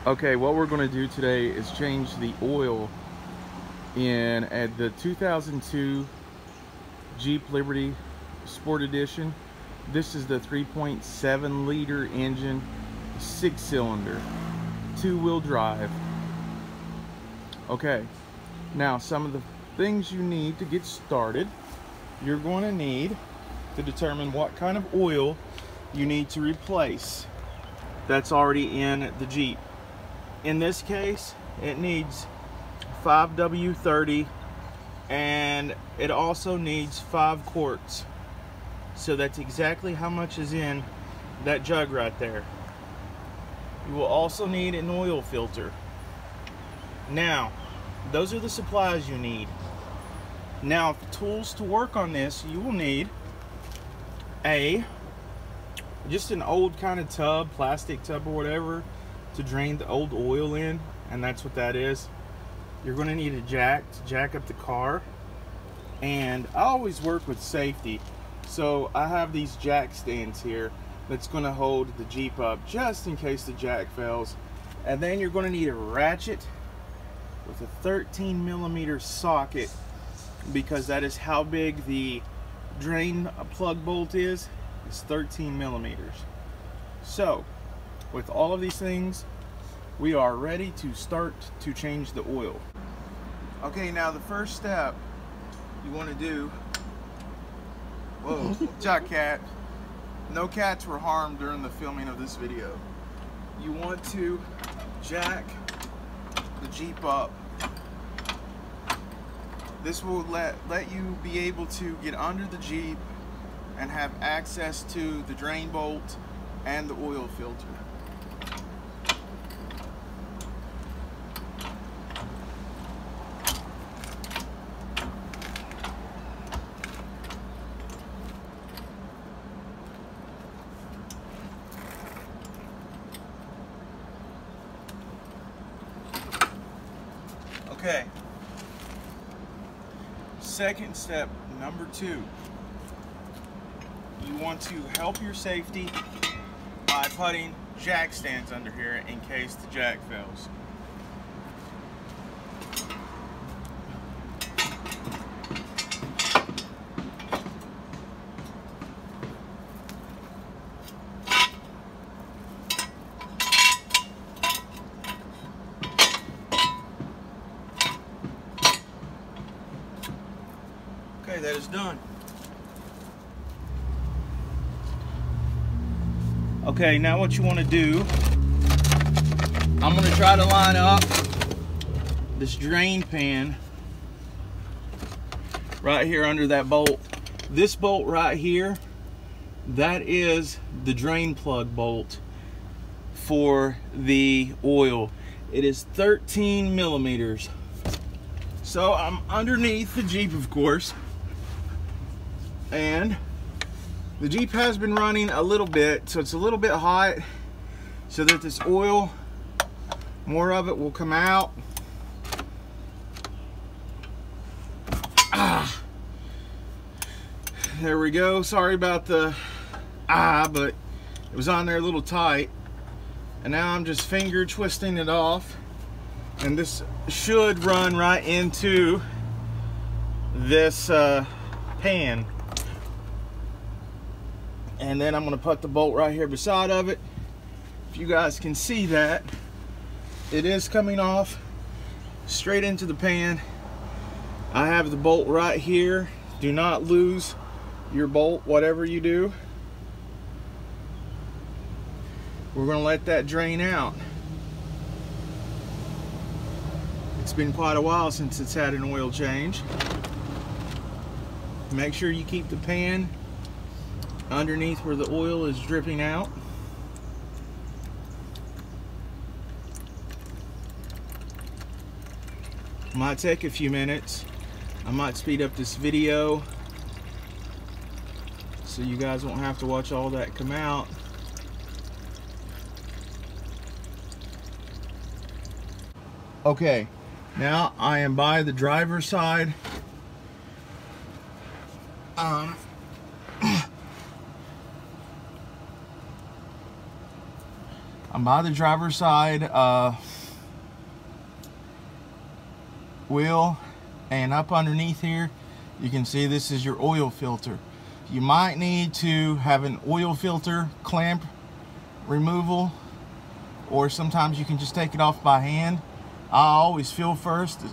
Okay, what we're going to do today is change the oil in the 2002 Jeep Liberty Sport Edition. This is the 3.7 liter engine, 6-cylinder, 2-wheel drive. Okay, now some of the things you need to get started. You're going to need to determine what kind of oil you need to replace that's already in the Jeep. In this case, it needs 5W30, and it also needs 5 quarts. So that's exactly how much is in that jug right there. You will also need an oil filter. Now, those are the supplies you need. Now, the tools to work on this, you will need just an old kind of tub, plastic tub or whatever, to drain the old oil in, and that's what that is. You're going to need a jack to jack up the car, and I always work with safety, so I have these jack stands here that's going to hold the Jeep up just in case the jack fails. And then you're going to need a ratchet with a 13mm socket, because that is how big the drain plug bolt is. It's 13mm. So with all of these things, we are ready to start to change the oil. Okay, now the first step you want to do, whoa, jack cat. No cats were harmed during the filming of this video. You want to jack the Jeep up. This will let you be able to get under the Jeep and have access to the drain bolt and the oil filter. Okay. Second step, number 2. You want to help your safety by putting jack stands under here in case the jack fails. Okay, that is done. Okay, now what you want to do, I'm going to try to line up this drain pan right here under that bolt. This bolt right here, that is the drain plug bolt for the oil. It is 13mm. So I'm underneath the Jeep, of course, and the Jeep has been running a little bit, so it's a little bit hot, so that this oil, more of it will come out. There we go. Sorry about the but it was on there a little tight, and now I'm just finger twisting it off, and this should run right into this pan. And then I'm going to put the bolt right here beside of it. If you guys can see that, it is coming off straight into the pan. I have the bolt right here. Do not lose your bolt, whatever you do. We're going to let that drain out. It's been quite a while since it's had an oil change. Make sure you keep the pan underneath where the oil is dripping out. Might take a few minutes. I might speed up this video so you guys won't have to watch all that come out. Okay, now I am by the driver's side. I'm by the driver's side wheel, and up underneath here you can see this is your oil filter. You might need to have an oil filter clamp removal, or sometimes you can just take it off by hand. I always feel first to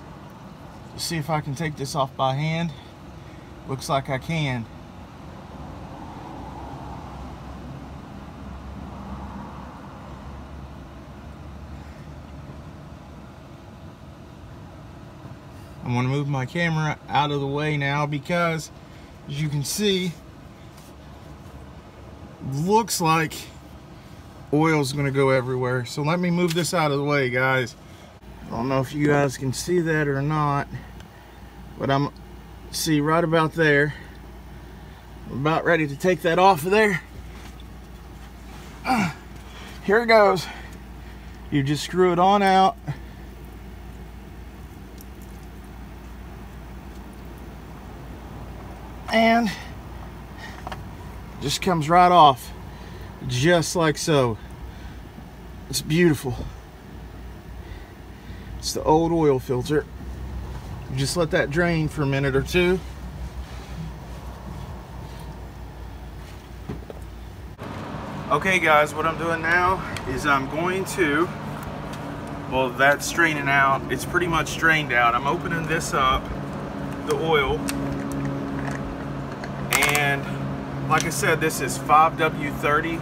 see if I can take this off by hand. Looks like I can. I'm going to move my camera out of the way now because, as you can see, looks like oil's going to go everywhere. So let me move this out of the way, guys. I don't know if you guys can see that or not, but I'm see right about there. I'm about ready to take that off of there. Here it goes. You just screw it on out. And just comes right off, just like so. It's beautiful. It's the old oil filter. You just let that drain for a minute or two. Okay guys, what I'm doing now is I'm going to, well, that's draining out. It's pretty much drained out. I'm opening this up, the oil. And like I said, this is 5W30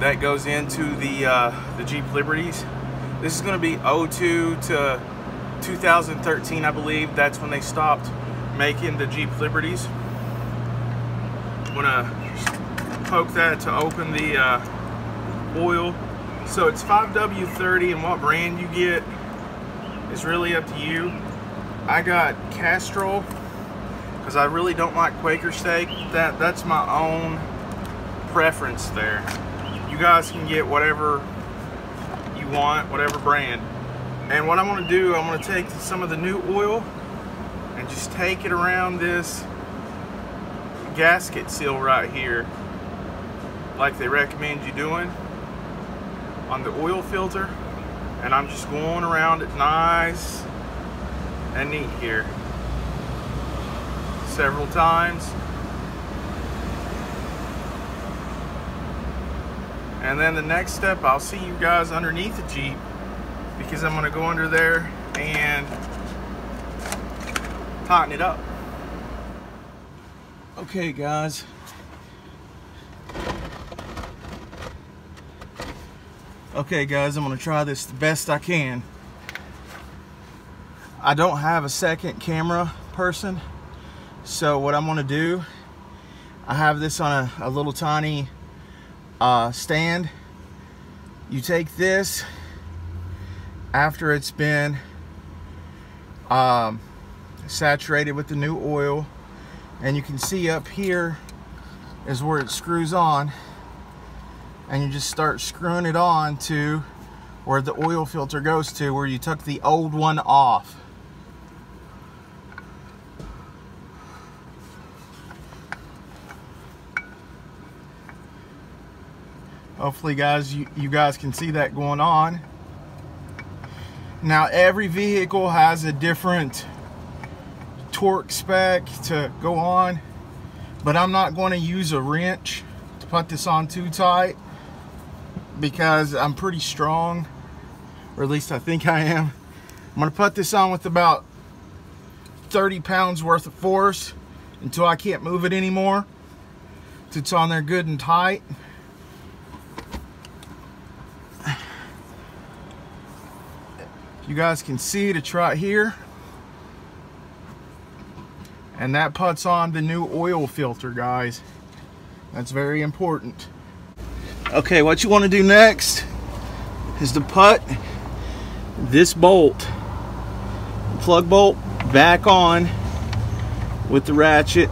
that goes into the Jeep Liberties. This is going to be 02 to 2013, I believe. That's when they stopped making the Jeep Liberties. I'm going to poke that to open the oil. So it's 5W30, and what brand you get is really up to you. I got Castrol, because I really don't like Quaker steak. That's my own preference there. You guys can get whatever you want, whatever brand. And what I'm going to do, I'm going to take some of the new oil and just take it around this gasket seal right here, like they recommend you doing on the oil filter. And I'm just going around it nice and neat here, several times. And then the next step, I'll see you guys underneath the Jeep, because I'm going to go under there and tighten it up. Okay guys, I'm going to try this the best I can. I don't have a second camera person, so what I'm going to do, I have this on a little tiny stand. You take this after it's been saturated with the new oil, and you can see up here is where it screws on, and you just start screwing it on to where the oil filter goes to, where you took the old one off. Hopefully guys, you guys can see that going on. Now every vehicle has a different torque spec to go on, but I'm not going to use a wrench to put this on too tight, because I'm pretty strong, or at least I think I am. I'm going to put this on with about 30 pounds worth of force until I can't move it anymore, till it's on there good and tight. You guys can see it's right here, and that puts on the new oil filter, guys. That's very important. Okay, what you want to do next is to put this bolt, plug bolt, back on with the ratchet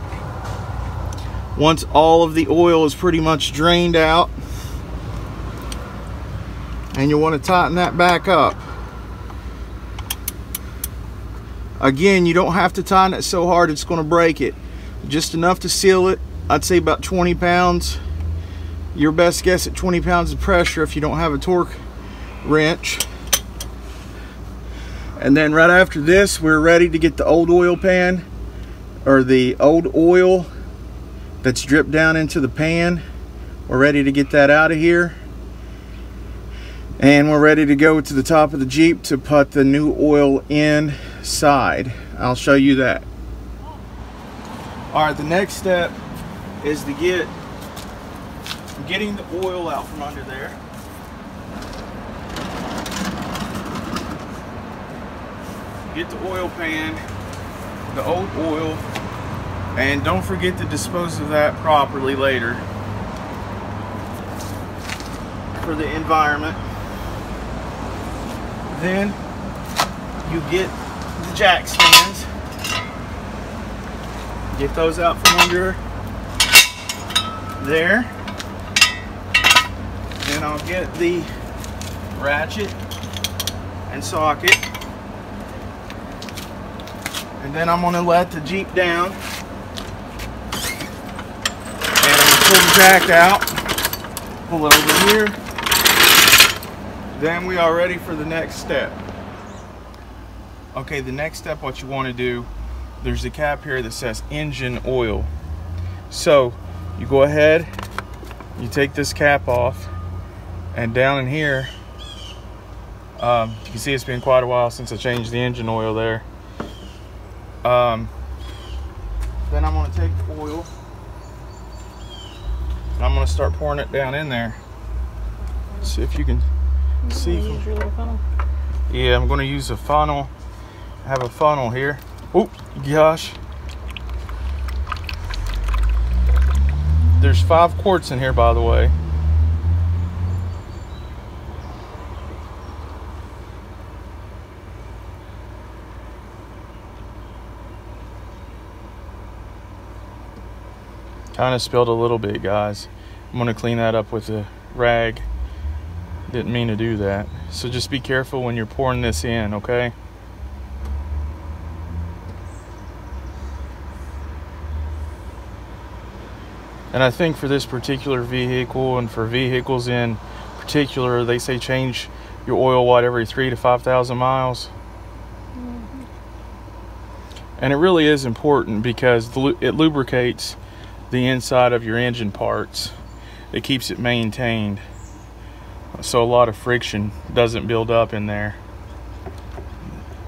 once all of the oil is pretty much drained out, and you want to tighten that back up. Again, you don't have to tighten it so hard it's going to break it. Just enough to seal it. I'd say about 20 pounds. Your best guess at 20 pounds of pressure if you don't have a torque wrench. And then right after this, we're ready to get the old oil pan, or the old oil that's dripped down into the pan. We're ready to get that out of here. And we're ready to go to the top of the Jeep to put the new oil inside. I'll show you that. All right, the next step is to getting the oil out from under there. Get the oil pan, the old oil, and don't forget to dispose of that properly later for the environment. Then you get the jack stands, get those out from under there. Then I'll get the ratchet and socket. And then I'm going to let the Jeep down. And I'm going to pull the jack out. Pull it over here. Then we are ready for the next step. Okay, the next step, what you want to do, there's a cap here that says engine oil. So you go ahead, you take this cap off, and down in here, you can see it's been quite a while since I changed the engine oil there. Then I'm going to take the oil and I'm going to start pouring it down in there. See if you can see. Use your little funnel? Yeah, I'm going to use a funnel. I have a funnel here. Oh gosh. There's 5 quarts in here, by the way. Kind of spilled a little bit, guys. I'm gonna clean that up with a rag. Didn't mean to do that. So just be careful when you're pouring this in, okay? And I think for this particular vehicle, and for vehicles in particular, they say change your oil, what, every 3,000 to 5,000 miles? Mm-hmm. And it really is important because it lubricates the inside of your engine parts. It keeps it maintained, so a lot of friction doesn't build up in there.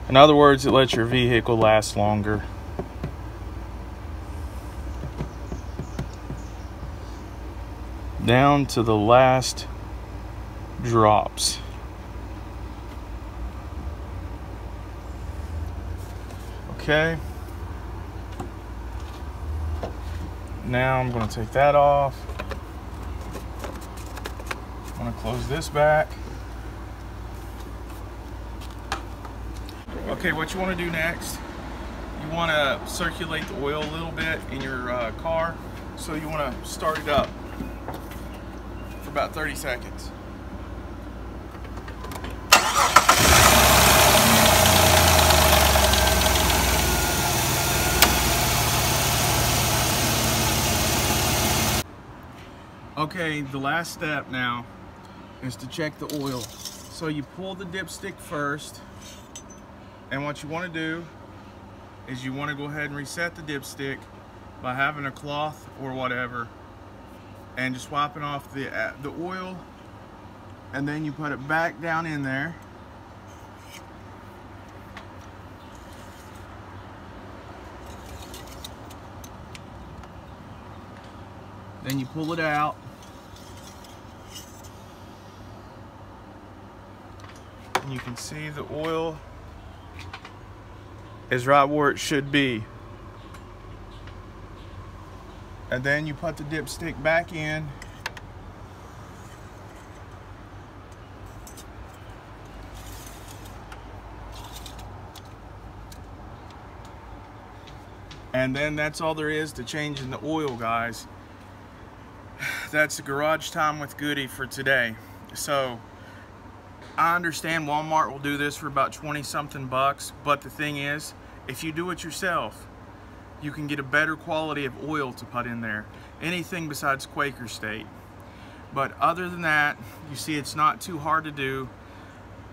In other words, it lets your vehicle last longer. Down to the last drops. Okay. Now I'm going to take that off. I'm going to close this back. Okay, what you want to do next, you want to circulate the oil a little bit in your car. So you want to start it up for about 30 seconds. Okay, the last step now is to check the oil. So you pull the dipstick first, and what you want to do is you want to go ahead and reset the dipstick by having a cloth or whatever and just wiping off the oil, and then you put it back down in there. Then you pull it out. And you can see the oil is right where it should be. And then you put the dipstick back in. And then that's all there is to changing the oil, guys. That's the garage time with Goody for today. So I understand Walmart will do this for about 20-something bucks, but the thing is, if you do it yourself, you can get a better quality of oil to put in there. Anything besides Quaker State. But other than that, you see it's not too hard to do.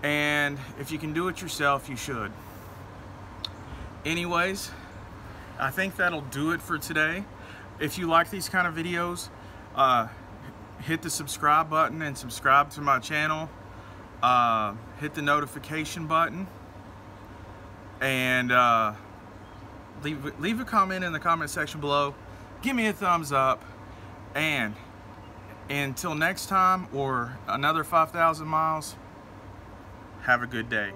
And if you can do it yourself, you should. Anyways, I think that'll do it for today. If you like these kind of videos, hit the subscribe button and subscribe to my channel. Hit the notification button. And leave a comment in the comment section below. Give me a thumbs up. And until next time, or another 5,000 miles, have a good day.